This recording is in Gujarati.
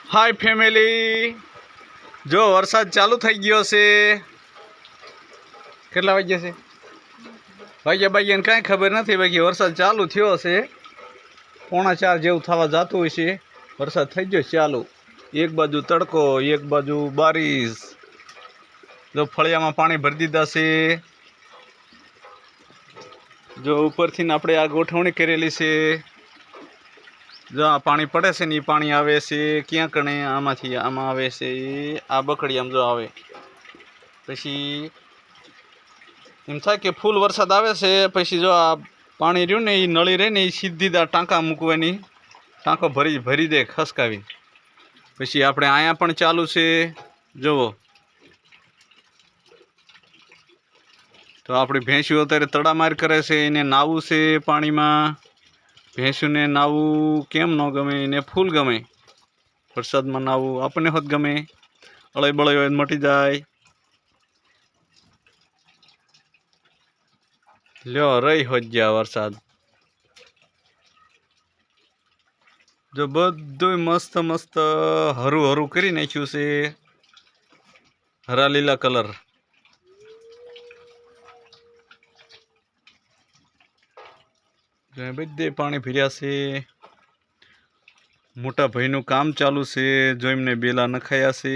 हाय फैमिली, जो वरसाद चालू थई गयो छे। કેટલા વાગ્યા છે? વાગ્યા કાંઈ ખબર નથી, બાકી વરસાદ ચાલુ થયો છે। 3:45 જેવું થવા જતું હોય છે। વરસાદ થઈ ગયો ચાલુ। એક બાજુ તડકો, એક બાજુ બારીશ। જો ફળિયામાં પાણી ભરી દીધા છે। જો ઉપરથી આપણે આ ગોઠવણી કરેલી છે। જો આ પાણી પડે છે ને એ પાણી આવે છે ક્યાં કણે, આમાંથી આમાં આવે છે, આ બકડી આમ જો આવે। પછી એમ થાય કે ફૂલ વરસાદ આવે છે, પછી જો આ પાણી રહ્યું ને એ નળી રહે ને એ સીધી ટાંકા મૂકવાની, ટાંકો ભરી દે ખસકાવી। પછી આપણે અહીંયા પણ ચાલુ છે જુઓ। તો આપણી ભેંસ્યું અત્યારે તડામાર કરે છે, એને નાવું છે પાણીમાં। ભેંસુને નાવું કેમ ન ગમે, એને ફૂલ ગમે। વરસાદમાં નાવું આપણને હોત ગમે, અળઈ બળઈ હોય મટી જાય। લ્યો રહી હોત ગયા વરસાદ। જો બધું મસ્ત મસ્ત હરું હરું કરી નાખ્યું છે, હરા લીલા કલર। બધે પાણી ભર્યા છે। મોટા ભાઈનું કામ ચાલુ છે, જો એમને બેલા નખાયા છે।